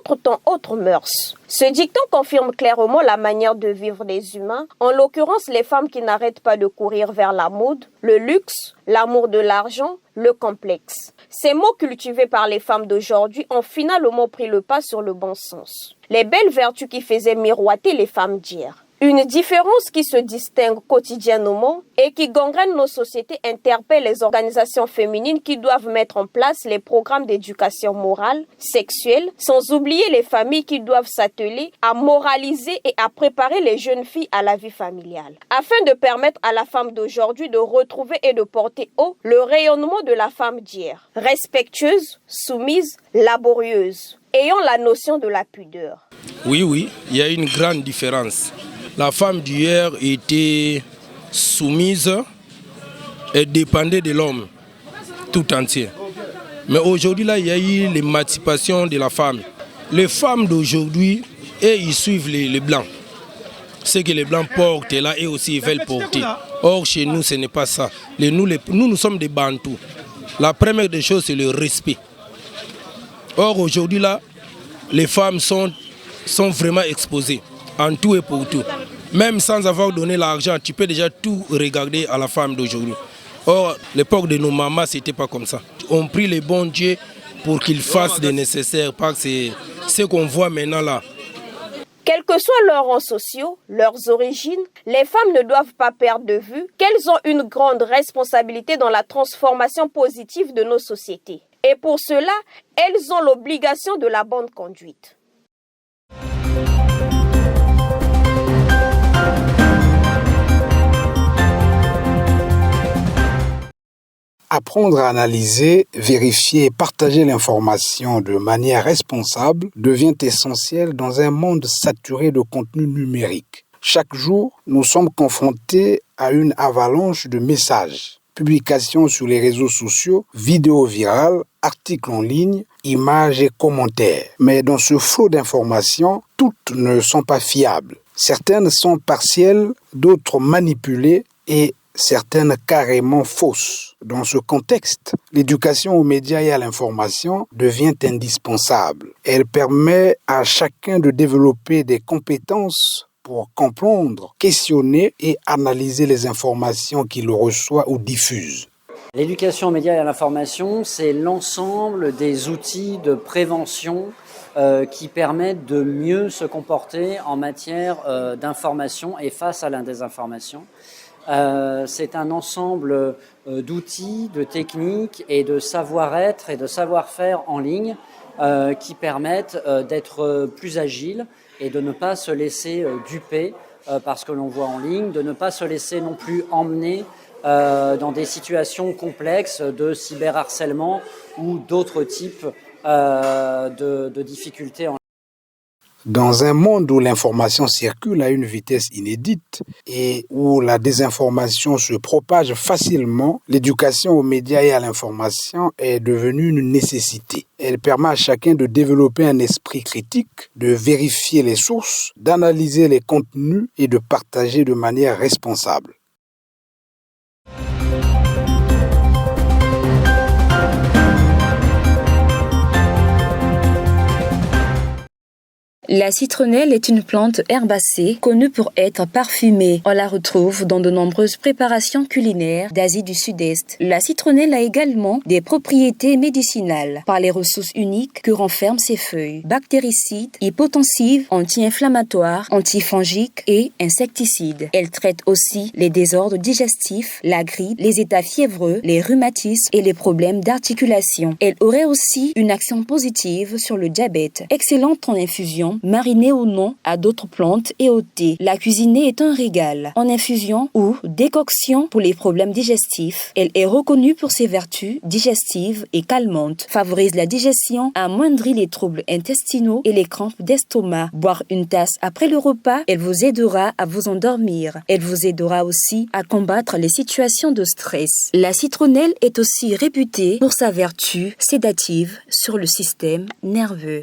autre temps, autres mœurs. Ce dicton confirme clairement la manière de vivre des humains, en l'occurrence les femmes qui n'arrêtent pas de courir vers la mode, le luxe, l'amour de l'argent, le complexe. Ces mots cultivés par les femmes d'aujourd'hui ont finalement pris le pas sur le bon sens. Les belles vertus qui faisaient miroiter les femmes d'hier. Une différence qui se distingue quotidiennement et qui gangrène nos sociétés interpelle les organisations féminines qui doivent mettre en place les programmes d'éducation morale, sexuelle, sans oublier les familles qui doivent s'atteler à moraliser et à préparer les jeunes filles à la vie familiale, afin de permettre à la femme d'aujourd'hui de retrouver et de porter haut le rayonnement de la femme d'hier, respectueuse, soumise, laborieuse, ayant la notion de la pudeur. Oui, il y a une grande différence. La femme d'hier était soumise et dépendait de l'homme tout entier. Mais aujourd'hui, là, il y a eu l'émancipation de la femme. Les femmes d'aujourd'hui, ils suivent les Blancs. Ce que les Blancs portent, là, et aussi ils veulent porter. Or, chez nous, ce n'est pas ça. Nous sommes des Bantous. La première des choses, c'est le respect. Or, aujourd'hui, là, les femmes sont vraiment exposées en tout et pour tout. Même sans avoir donné l'argent, tu peux déjà tout regarder à la femme d'aujourd'hui. Or, l'époque de nos mamans, ce n'était pas comme ça. On prie les bons dieux pour qu'ils fassent le nécessaire, parce que c'est ce qu'on voit maintenant là. Quels que soient leurs rangs sociaux, leurs origines, les femmes ne doivent pas perdre de vue qu'elles ont une grande responsabilité dans la transformation positive de nos sociétés. Et pour cela, elles ont l'obligation de la bonne conduite. Apprendre à analyser, vérifier et partager l'information de manière responsable devient essentiel dans un monde saturé de contenu numérique. Chaque jour, nous sommes confrontés à une avalanche de messages, publications sur les réseaux sociaux, vidéos virales, articles en ligne, images et commentaires. Mais dans ce flot d'informations, toutes ne sont pas fiables. Certaines sont partielles, d'autres manipulées et certaines carrément fausses. Dans ce contexte, l'éducation aux médias et à l'information devient indispensable. Elle permet à chacun de développer des compétences pour comprendre, questionner et analyser les informations qu'il reçoit ou diffuse. L'éducation aux médias et à l'information, c'est l'ensemble des outils de prévention qui permettent de mieux se comporter en matière d'information et face à la désinformation. C'est un ensemble d'outils, de techniques et de savoir-être et de savoir-faire en ligne qui permettent d'être plus agiles et de ne pas se laisser duper par ce que l'on voit en ligne, de ne pas se laisser non plus emmener dans des situations complexes de cyberharcèlement ou d'autres types de difficultés en ligne. Dans un monde où l'information circule à une vitesse inédite et où la désinformation se propage facilement, l'éducation aux médias et à l'information est devenue une nécessité. Elle permet à chacun de développer un esprit critique, de vérifier les sources, d'analyser les contenus et de partager de manière responsable. La citronnelle est une plante herbacée connue pour être parfumée. On la retrouve dans de nombreuses préparations culinaires d'Asie du Sud-Est. La citronnelle a également des propriétés médicinales par les ressources uniques que renferment ses feuilles. Bactéricides, hypotensives, anti-inflammatoires, antifongiques et insecticides. Elle traite aussi les désordres digestifs, la grippe, les états fiévreux, les rhumatismes et les problèmes d'articulation. Elle aurait aussi une action positive sur le diabète. Excellente en infusion, marinée ou non à d'autres plantes et au thé. La cuisiner est un régal. En infusion ou décoction pour les problèmes digestifs, elle est reconnue pour ses vertus digestives et calmantes. Favorise la digestion, amoindrit les troubles intestinaux et les crampes d'estomac. Boire une tasse après le repas, elle vous aidera à vous endormir. Elle vous aidera aussi à combattre les situations de stress. La citronnelle est aussi réputée pour sa vertu sédative sur le système nerveux.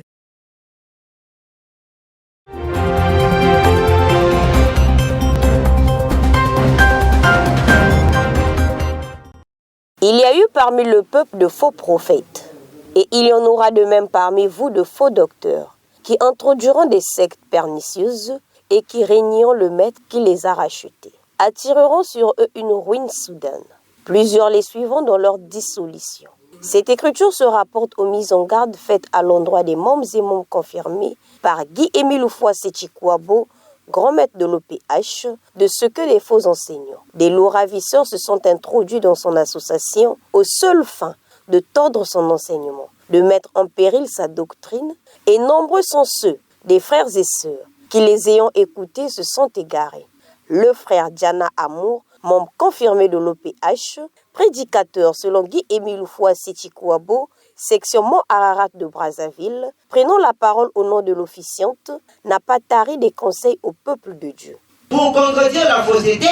Il y a eu parmi le peuple de faux prophètes, et il y en aura de même parmi vous de faux docteurs. qui introduiront des sectes pernicieuses et qui régneront le maître qui les a rachetés, attireront sur eux une ruine soudaine. Plusieurs les suivront dans leur dissolution. Cette écriture se rapporte aux mises en garde faites à l'endroit des membres et membres confirmés par Guy-Émile Oufouasséchi-Kouabo, grand maître de l'OPH, de ce que les faux enseignants, des lourds ravisseurs se sont introduits dans son association aux seules fins de tordre son enseignement, de mettre en péril sa doctrine, et nombreux sont ceux, des frères et sœurs, qui les ayant écoutés se sont égarés. Le frère Diana Amour, membre confirmé de l'OPH, prédicateur selon Guy-Émile Oufouasséchi-Kouabo, section Mont Ararat de Brazzaville, prenant la parole au nom de l'officiante, n'a pas tari des conseils au peuple de Dieu. Pour contredire la fausseté,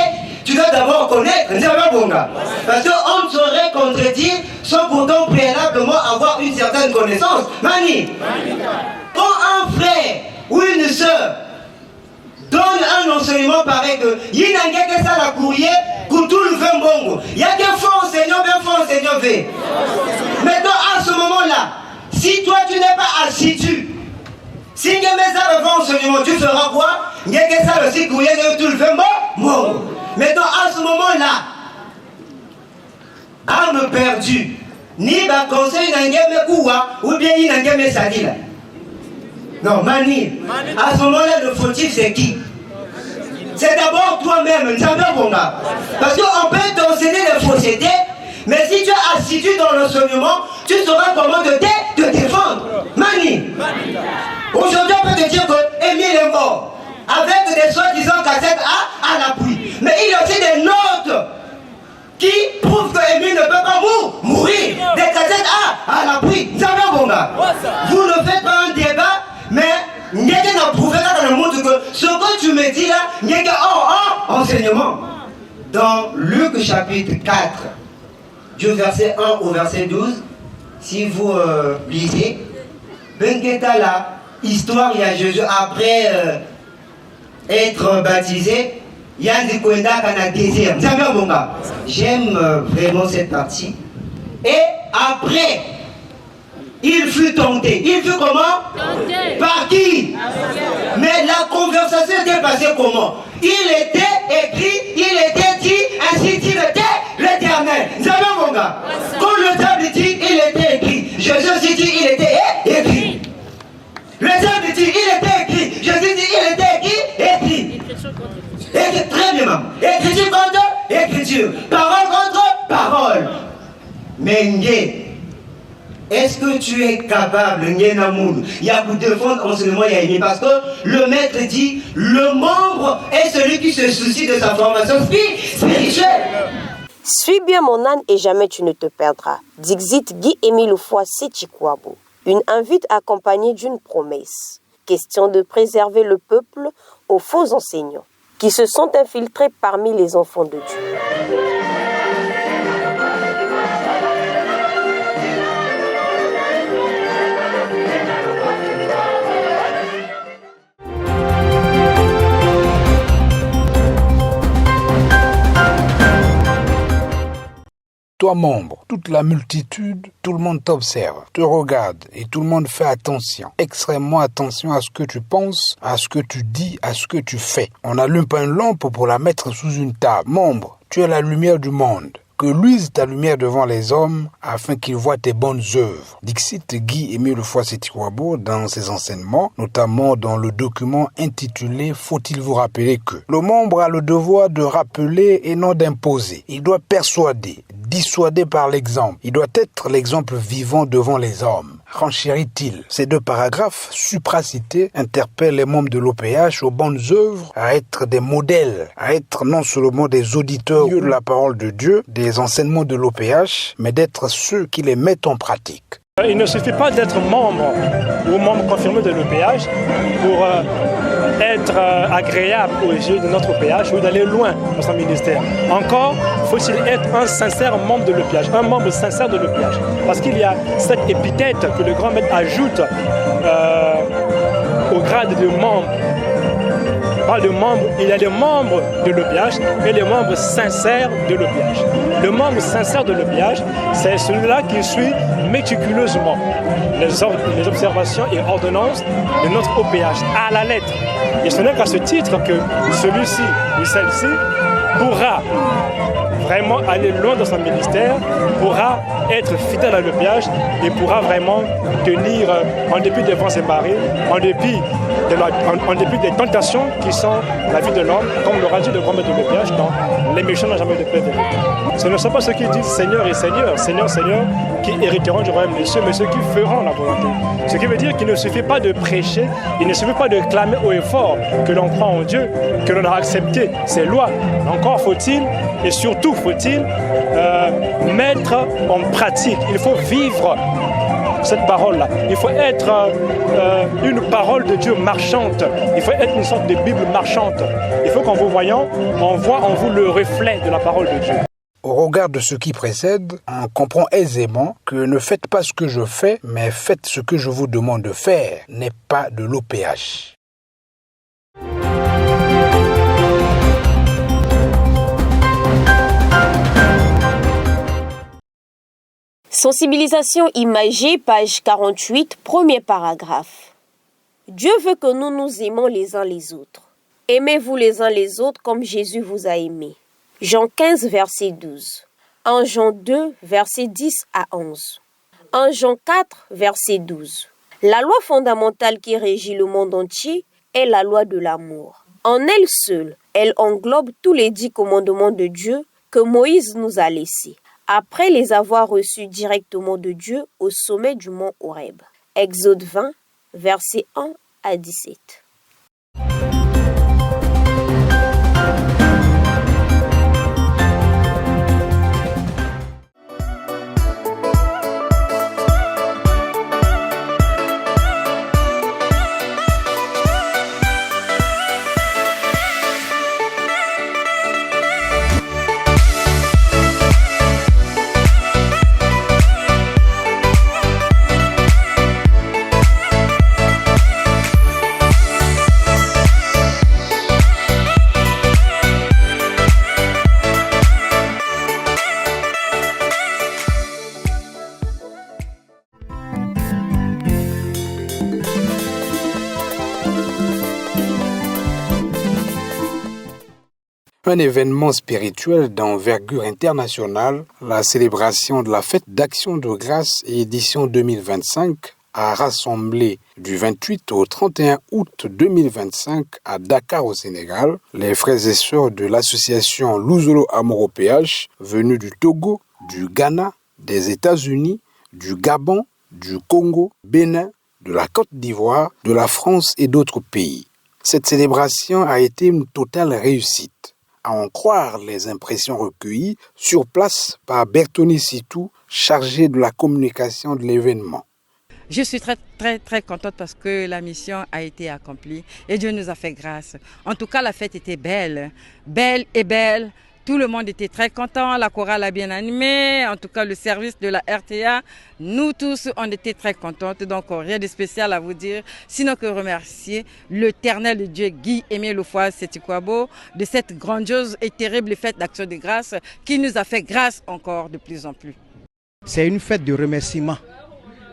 tu dois d'abord connaître Nzaba. Parce qu'on ne saurait contredire sans pourtant préalablement avoir une certaine connaissance. Mani, quand un frère ou une sœur donne un enseignement pareil que il n'a que ça la courrier, pour tout le fait bongo. Il y a que faux enseignants, bien faux enseignants fait. Maintenant, à ce moment-là, si toi tu n'es pas assidu, si tu mets ça le faux enseignement, tu feras quoi? Il y a que ça aussi courrier, tout le fait bongo. Maintenant, à ce moment-là, âme perdue, ni ba conseil n'engame koua, ou bien il n'engame sadila. Non, Mani, à ce moment-là, le fautif, c'est qui? C'est d'abord toi-même, parce qu'on peut t'enseigner les faussetés, mais si tu es assidu dans l'enseignement, tu sauras comment te défendre. Mani, aujourd'hui on peut te dire que Émile est mort, avec des soi-disant cassettes à l'appui. Mais il y a aussi des notes qui prouvent que Émile ne peut pas mourir. Des cassettes à l'appui. Vous ne faites pas un débat, mais il y a qui n'a prouvé dans le monde que ce que tu me dis là, il y a qu'un enseignement. Dans Luc chapitre 4, du verset 1 au verset 12, si vous lisez, Benketa la histoire, il y a Jésus après être baptisé, il y a un Kwenda qui a désir. J'aime vraiment cette partie. Et après, il fut tenté. Il fut comment? Tenté. Par qui? Mais la conversation était passée comment? Il était écrit, il était dit, ainsi dit l'Éternel. Quand le diable dit, il était écrit. Jésus aussi dit, il était écrit. Le diable dit, il était écrit. Jésus dit, il était écrit. Écrit, très bien, maman. Écriture contre écriture. Parole contre parole. Mais est-ce que tu es capable, il y a pour défendre enseignement, parce que le maître dit, le membre est celui qui se soucie de sa formation spirituelle. Suis bien mon âne et jamais tu ne te perdras. Dixit Guy-Émile Oufouasséchi-Kouabo. Une invite accompagnée d'une promesse. Question de préserver le peuple aux faux enseignants qui se sont infiltrés parmi les enfants de Dieu. Toi, membre, toute la multitude, tout le monde t'observe, te regarde et tout le monde fait attention, extrêmement attention à ce que tu penses, à ce que tu dis, à ce que tu fais. On n'allume pas une lampe pour la mettre sous une table. Membre, tu es la lumière du monde. Que luise ta lumière devant les hommes afin qu'ils voient tes bonnes œuvres. Dixit Guy-Émile Oufouasséchi-Kouabo dans ses enseignements, notamment dans le document intitulé « Faut-il vous rappeler que ?» Le membre a le devoir de rappeler et non d'imposer. Il doit persuader, dissuader par l'exemple. Il doit être l'exemple vivant devant les hommes. Renchérit-il? Ces deux paragraphes supracités interpellent les membres de l'OPH aux bonnes œuvres, à être des modèles, à être non seulement des auditeurs de la parole de Dieu, des enseignements de l'OPH, mais d'être ceux qui les mettent en pratique. Il ne suffit pas d'être membre ou membre confirmé de l'OPH pour être agréable aux yeux de notre OPH ou d'aller loin dans son ministère. Encore, faut-il être un sincère membre de l'OPH, un membre sincère de l'OPH. Parce qu'il y a cette épithète que le grand maître ajoute au grade de membre parle de membres, il y a les membres de l'EPH et les membres sincères de l'EPH. Le membre sincère de l'EPH, c'est celui-là qui suit méticuleusement les observations et ordonnances de notre OPH à la lettre. Et ce n'est qu'à ce titre que celui-ci ou celle-ci pourra vraiment aller loin dans son ministère, pourra être fidèle à l'EPH et pourra vraiment tenir, en dépit des vents et marées, en dépit des tentations qui sont la vie de l'homme, comme l'aura dit le grand maître de l'EPH dans Les méchants n'ont jamais de paix. Ce ne sont pas ceux qui disent Seigneur et Seigneur, Seigneur, Seigneur, qui hériteront du royaume des cieux, mais ceux qui feront la volonté. Ce qui veut dire qu'il ne suffit pas de prêcher, il ne suffit pas de clamer haut et fort que l'on croit en Dieu, que l'on a accepté ses lois. Encore faut-il, et surtout faut-il, mettre en pratique. Il faut vivre cette parole-là. Il faut être une parole de Dieu marchante. Il faut être une sorte de Bible marchante. Il faut qu'en vous voyant, on voit en vous le reflet de la parole de Dieu. Au regard de ce qui précède, on comprend aisément que ne faites pas ce que je fais, mais faites ce que je vous demande de faire, n'est pas de l'OPH. Sensibilisation imagée, page 48, premier paragraphe. Dieu veut que nous nous aimons les uns les autres. Aimez-vous les uns les autres comme Jésus vous a aimés. Jean 15, verset 12. 1 Jean 2, verset 10 à 11. 1 Jean 4, verset 12. La loi fondamentale qui régit le monde entier est la loi de l'amour. En elle seule, elle englobe tous les 10 commandements de Dieu que Moïse nous a laissés, après les avoir reçus directement de Dieu au sommet du mont Horeb. Exode 20, versets 1 à 17. Un événement spirituel d'envergure internationale, la célébration de la fête d'Action de grâce et édition 2025 a rassemblé du 28 au 31 août 2025 à Dakar au Sénégal les frères et sœurs de l'association Louzolo Amour OPH venus du Togo, du Ghana, des États-Unis, du Gabon, du Congo, Bénin, de la Côte d'Ivoire, de la France et d'autres pays. Cette célébration a été une totale réussite. À en croire les impressions recueillies sur place par Bertoni Sitou, chargé de la communication de l'événement. Je suis très contente parce que la mission a été accomplie et Dieu nous a fait grâce. En tout cas, la fête était belle et belle. Tout le monde était très content, la chorale a bien animé, en tout cas le service de la RTA, nous tous on était très contents, donc rien de spécial à vous dire, sinon que remercier l'Éternel Dieu Guy-Aimé Loufoua Setikwabo de cette grandiose et terrible fête d'Action de grâce qui nous a fait grâce encore de plus en plus. C'est une fête de remerciement.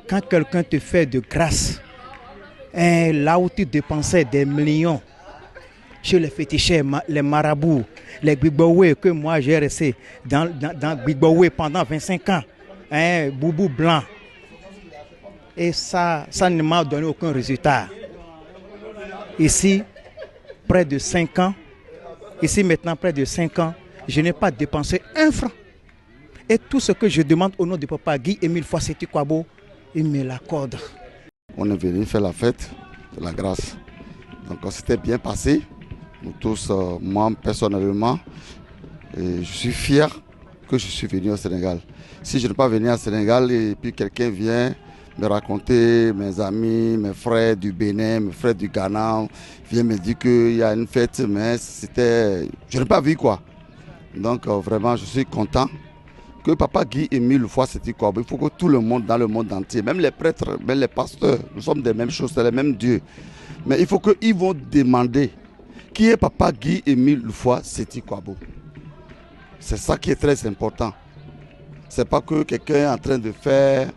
Quand quelqu'un te fait de grâce, là où tu dépensais des millions, chez les féticheurs, les marabouts, les Gbigbowe que moi j'ai resté dans Gbigbowe pendant 25 ans, boubou blanc. Et ça ne m'a donné aucun résultat. Ici, près de 5 ans, près de 5 ans, je n'ai pas dépensé un franc. Et tout ce que je demande au nom de Papa Guy-Émile Loufoua Setikwabo, il me l'accorde. On est venu faire la fête de la grâce. Donc c'était bien passé. Nous tous, moi personnellement, je suis fier que je suis venu au Sénégal. Si je n'ai pas venu au Sénégal et puis quelqu'un vient me raconter, mes amis, mes frères du Bénin, mes frères du Ghana, viennent me dire qu'il y a une fête, mais je n'ai pas vu quoi. Donc vraiment, je suis content que Papa Guy-Émile Loufoua Setikwabo, il faut que tout le monde dans le monde entier, même les prêtres, même les pasteurs, nous sommes des mêmes choses, c'est les mêmes dieux. Mais il faut qu'ils vont demander Qui est Papa Guy-Émile Loufoua Séti Kouabo? C'est ça qui est très important. C'est pas que quelqu'un est en train de faire,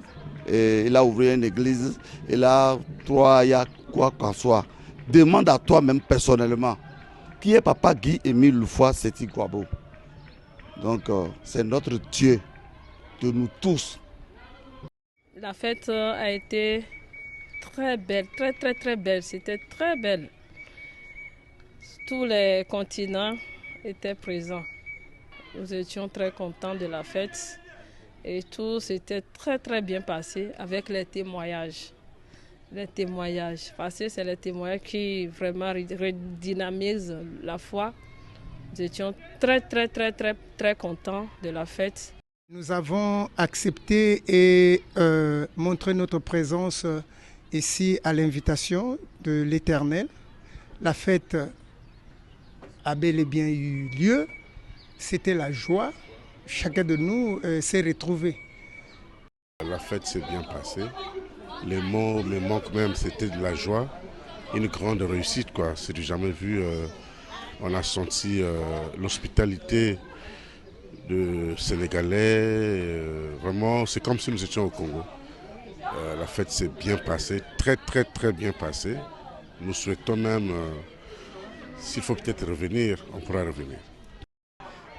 et il a ouvert une église, et là, toi, il y a quoi qu'en soit. Demande à toi-même personnellement, qui est Papa Guy-Émile Loufoua Séti Kouabo? Donc, c'est notre Dieu de nous tous. La fête a été très belle, très belle. C'était très belle. Tous les continents étaient présents. Nous étions très contents de la fête et tout s'était très bien passé avec les témoignages. Parce que c'est les témoignages qui vraiment redynamisent la foi. Nous étions très contents de la fête. Nous avons accepté et montré notre présence ici à l'invitation de l'Éternel. La fête a bel et bien eu lieu. C'était la joie. Chacun de nous s'est retrouvé. La fête s'est bien passée. Les mots me manquent même, c'était de la joie. Une grande réussite, quoi. C'est du jamais vu. On a senti l'hospitalité de Sénégalais. Vraiment, c'est comme si nous étions au Congo. La fête s'est bien passée, très bien passée. Nous souhaitons même, s'il faut peut-être revenir, on pourra revenir.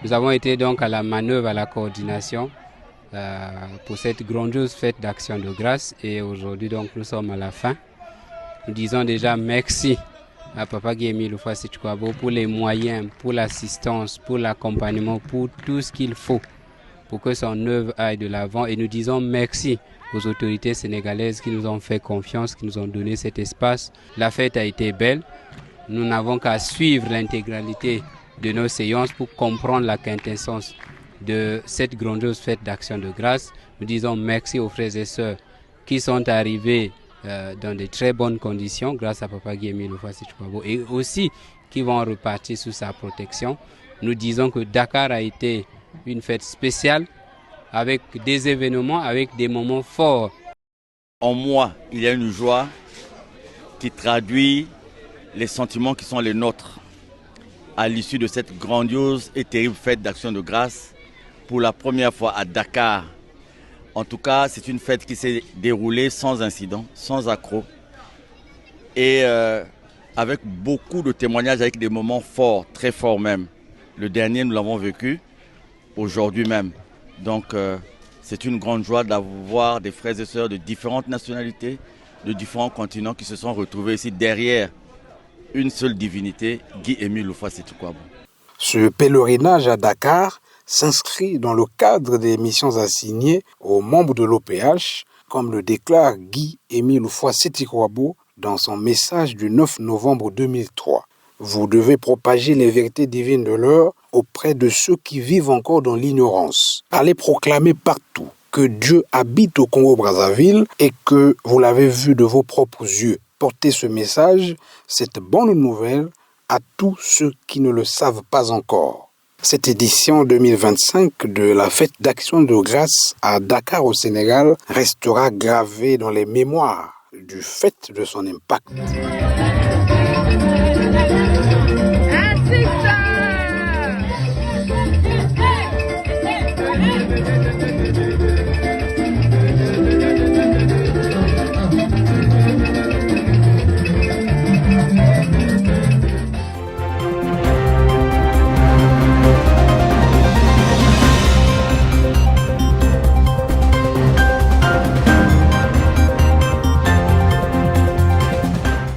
Nous avons été donc à la manœuvre, à la coordination pour cette grandiose fête d'Action de Grâce. Et aujourd'hui, donc, nous sommes à la fin. Nous disons déjà merci à Papa Guy-Émile Loufoua Séti Kouabo pour les moyens, pour l'assistance, pour l'accompagnement, pour tout ce qu'il faut pour que son œuvre aille de l'avant. Et nous disons merci aux autorités sénégalaises qui nous ont fait confiance, qui nous ont donné cet espace. La fête a été belle. Nous n'avons qu'à suivre l'intégralité de nos séances pour comprendre la quintessence de cette grandiose fête d'Action de Grâce. Nous disons merci aux frères et sœurs qui sont arrivés dans de très bonnes conditions grâce à Papa Guy-Émile Loufoua Séti Kouabo et aussi qui vont repartir sous sa protection. Nous disons que Dakar a été une fête spéciale avec des événements, avec des moments forts. En moi, il y a une joie qui traduit les sentiments qui sont les nôtres à l'issue de cette grandiose et terrible fête d'Action de Grâce pour la première fois à Dakar. En tout cas, c'est une fête qui s'est déroulée sans incident, sans accroc et avec beaucoup de témoignages, avec des moments forts, très forts même. Le dernier, nous l'avons vécu aujourd'hui même. Donc, c'est une grande joie d'avoir des frères et sœurs de différentes nationalités, de différents continents qui se sont retrouvés ici derrière une seule divinité, Guy-Émile Loufoua Séti Kouabo. Ce pèlerinage à Dakar s'inscrit dans le cadre des missions assignées aux membres de l'OPH, comme le déclare Guy-Émile Loufoua Séti Kouabo dans son message du 9 novembre 2003. Vous devez propager les vérités divines de l'heure auprès de ceux qui vivent encore dans l'ignorance. Allez proclamer partout que Dieu habite au Congo-Brazzaville et que vous l'avez vu de vos propres yeux. Portez ce message, cette bonne nouvelle, à tous ceux qui ne le savent pas encore. Cette édition 2025 de la fête d'Action de Grâce à Dakar au Sénégal restera gravée dans les mémoires du fait de son impact.